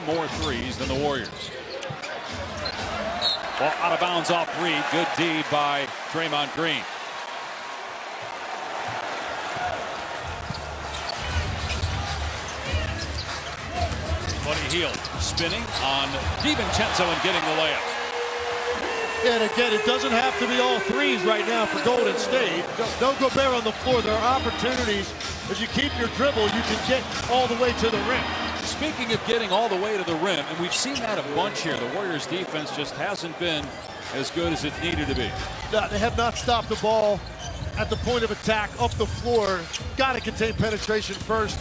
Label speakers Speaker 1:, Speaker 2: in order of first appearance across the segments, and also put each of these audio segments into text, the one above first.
Speaker 1: more threes than the Warriors. Ball out of bounds off Reed. Good D by Draymond Green. Buddy Hield spinning on DiVincenzo and getting the layup.
Speaker 2: And again, it doesn't have to be all threes right now for Golden State. Don't go bare on the floor. There are opportunities. If you keep your dribble, you can get all the way to the rim.
Speaker 1: Speaking of getting all the way to the rim, and we've seen that a bunch here, the Warriors defense just hasn't been as good as it needed to be.
Speaker 2: No, they have not stopped the ball at the point of attack, up the floor. Got to contain penetration first.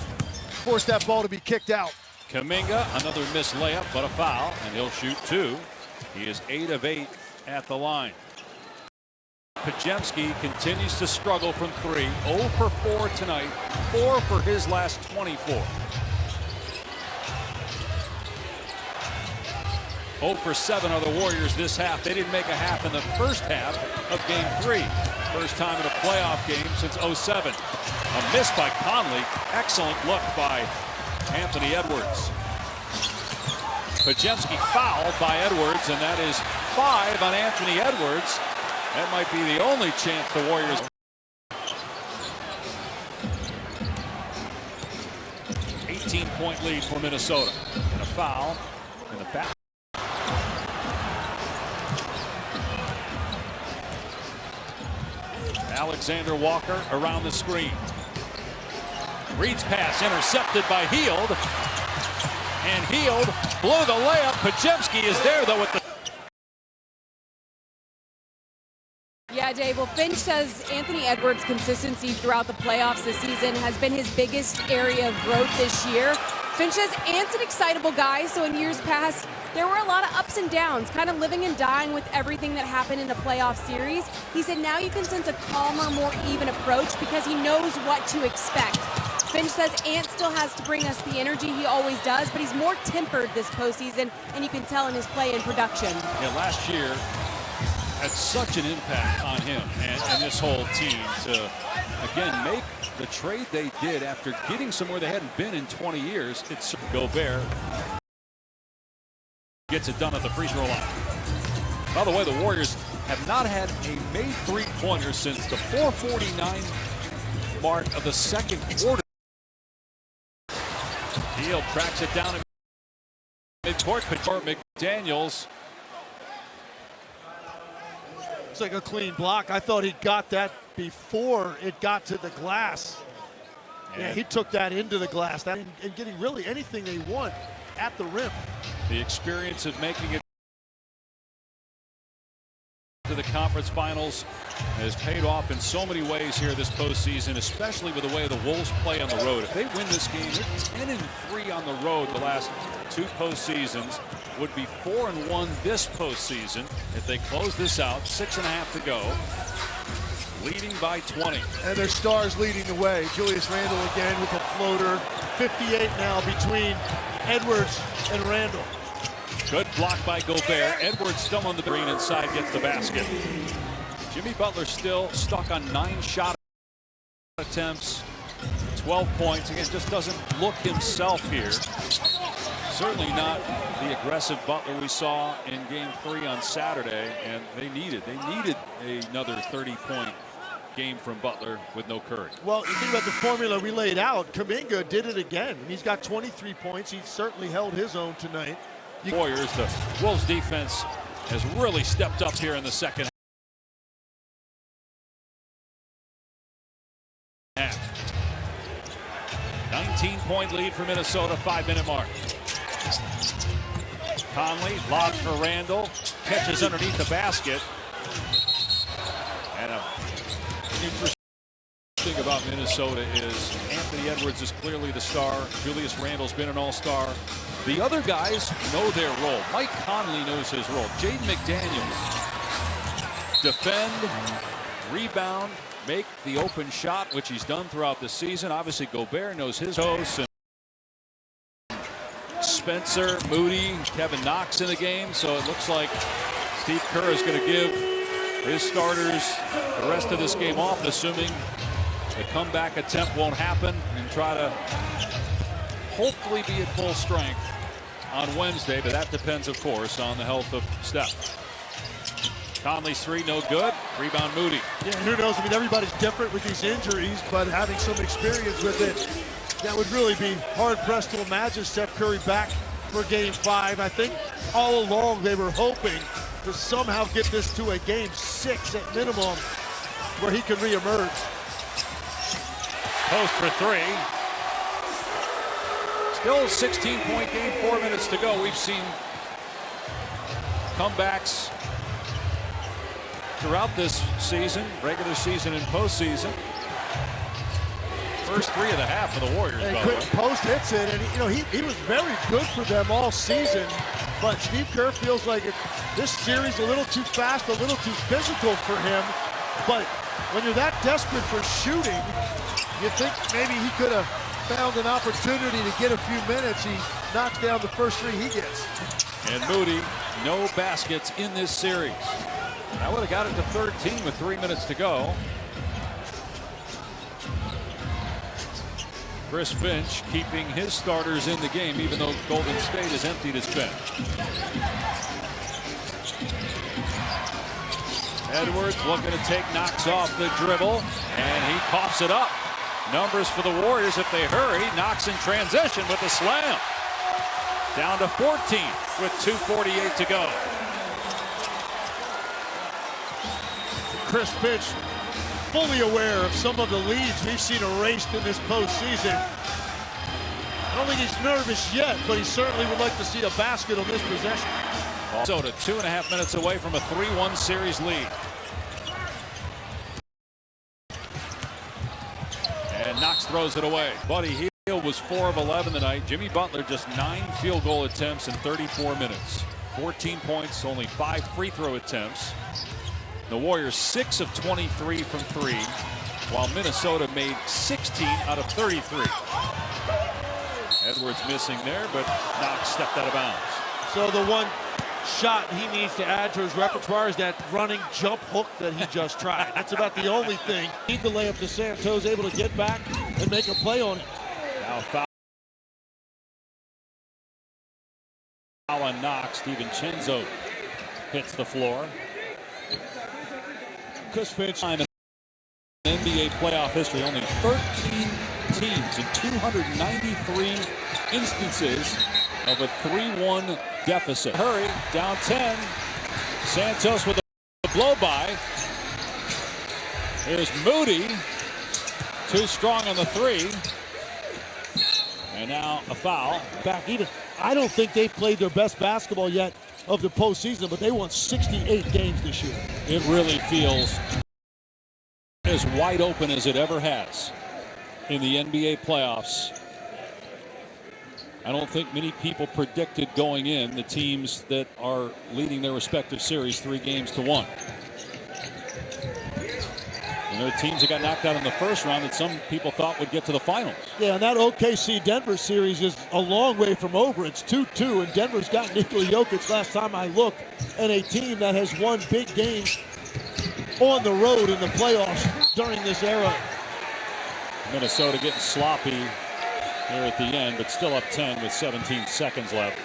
Speaker 2: Force that ball to be kicked out.
Speaker 1: Kuminga, another missed layup, but a foul, and he'll shoot two. He is 8 of 8 at the line. Podziemski continues to struggle from 3. 0 for 4 tonight, 4 for his last 24. 0 for 7 are the Warriors this half. They didn't make a half in the first half of Game 3. First time in a playoff game since 07. A miss by Conley. Excellent look by Anthony Edwards. Podziemski fouled by Edwards, and that is 5 on Anthony Edwards. That might be the only chance the Warriors. 18-point lead for Minnesota. And a foul in the back. Alexander Walker around the screen. Reed's pass intercepted by Hield. And Hield blew the layup. Podziemski is there, though, with the...
Speaker 3: Yeah, Dave. Well, Finch says Anthony Edwards' consistency throughout the playoffs this season has been his biggest area of growth this year. Finch says Ant's an excitable guy, so in years past, there were a lot of ups and downs, kind of living and dying with everything that happened in a playoff series. He said now you can sense a calmer, more even approach because he knows what to expect. Finch says Ant still has to bring us the energy he always does, but he's more tempered this postseason, and you can tell in his play and production.
Speaker 1: Yeah, last year had such an impact on him and this whole team to, again, make the trade they did after getting somewhere they hadn't been in 20 years. It's Gobert gets it done at the free throw line. By the way, the Warriors have not had a made three-pointer since the 4:49 mark of the second quarter. Hield tracks it down in midcourt. McDaniels.
Speaker 2: It's like a clean block. I thought he got that before it got to the glass. Yeah, he took that into the glass and getting really anything they want at the rim.
Speaker 1: The experience of making it to the conference finals has paid off in so many ways here this postseason, especially with the way the Wolves play on the road. If they win this game, they're 10-3 on the road the last 2 postseasons. Would be 4-1 this postseason if they close this out. 6.5 to go. Leading by 20.
Speaker 2: And their stars leading the way. Julius Randle again with a floater. 58 now between Edwards and Randle.
Speaker 1: Good block by Gobert. Edwards still on the green inside, gets the basket. Jimmy Butler still stuck on 9 shot attempts, 12 points. Again, just doesn't look himself here. Certainly not the aggressive Butler we saw in Game 3 on Saturday, and they needed another 30-point game from Butler with no Curry.
Speaker 2: Well, you think about the formula we laid out. Kuminga did it again. He's got 23 points. He certainly held his own tonight.
Speaker 1: Warriors, the Wolves defense has really stepped up here in the second half. 19-point lead for Minnesota, 5-minute mark. Conley lobs for Randle, catches underneath the basket. And an interesting thing about Minnesota is Anthony Edwards is clearly the star. Julius Randle's been an all-star. The other guys know their role. Mike Conley knows his role. Jaden McDaniels, defend, rebound, make the open shot, which he's done throughout the season. Obviously, Gobert knows his post. And Spencer, Moody, Kevin Knox in the game. So it looks like Steve Kerr is going to give his starters the rest of this game off, assuming the comeback attempt won't happen, and try to hopefully be at full strength on Wednesday, but that depends, of course, on the health of Steph. Conley's three, no good. Rebound, Moody.
Speaker 2: Yeah, who knows? I mean, everybody's different with these injuries, but having some experience with it, that would really be hard-pressed to imagine Steph Curry back for Game 5. I think all along they were hoping to somehow get this to a Game 6 at minimum where he could reemerge.
Speaker 1: Post for three. Still a 16-point game, 4 minutes to go. We've seen comebacks throughout this season, regular season and postseason. First three of the half for the Warriors, by the way.
Speaker 2: Post hits it, and he was very good for them all season. But Steve Kerr feels like this series a little too fast, a little too physical for him. But when you're that desperate for shooting, you think maybe he could have found an opportunity to get a few minutes. He knocks down the first three he gets.
Speaker 1: And Moody, no baskets in this series. That would have got it to 13 with 3 minutes to go. Chris Finch keeping his starters in the game, even though Golden State has emptied its bench. Edwards looking to take Knox off the dribble, and he coughs it up. Numbers for the Warriors if they hurry. Knox in transition with the slam. Down to 14 with 2:48 to go.
Speaker 2: Chris Finch fully aware of some of the leads we've seen erased in this postseason. I don't think he's nervous yet, but he certainly would like to see a basket on this possession.
Speaker 1: Minnesota 2.5 minutes away from a 3-1 series lead. And Knox throws it away. Buddy Hield was 4 of 11 tonight. Jimmy Butler just 9 field goal attempts in 34 minutes. 14 points, only 5 free throw attempts. The Warriors 6 of 23 from 3, while Minnesota made 16 out of 33. Edwards missing there, but Knox stepped out of bounds.
Speaker 2: So the one shot he needs to add to his repertoire is that running jump hook that he just tried. That's about the only thing. Need the layup to Santos, able to get back and make a play on it.
Speaker 1: Now foul on Knox. DiVincenzo hits the floor. Chris Finch in NBA playoff history, only 13 teams in 293 instances of a 3-1 deficit. Hurry, down 10. Santos with a blow-by. Here's Moody. Too strong on the three. And now a foul.
Speaker 2: Back even. I don't think they've played their best basketball yet of the postseason, but they won 68 games this year.
Speaker 1: It really feels as wide open as it ever has in the NBA playoffs. I don't think many people predicted going in the teams that are leading their respective series 3-1. And there are teams that got knocked out in the first round that some people thought would get to the finals.
Speaker 2: Yeah, and that OKC Denver series is a long way from over. It's 2-2, and Denver's got Nikola Jokic last time I looked, and a team that has won big games on the road in the playoffs during this era.
Speaker 1: Minnesota getting sloppy here at the end, but still up 10 with 17 seconds left.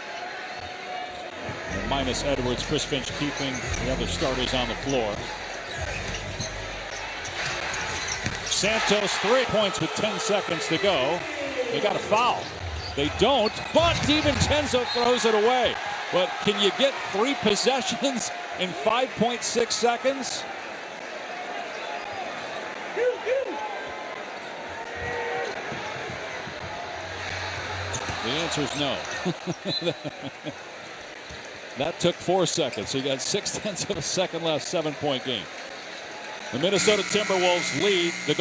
Speaker 1: And minus Edwards, Chris Finch keeping the other starters on the floor. Santos 3 points with 10 seconds to go. They got a foul. They don't, but DiVincenzo throws it away. But can you get 3 possessions in 5.6 seconds? The answer is no. That took 4 seconds. So you got 0.6 of a second left, 7-point game. The Minnesota Timberwolves lead the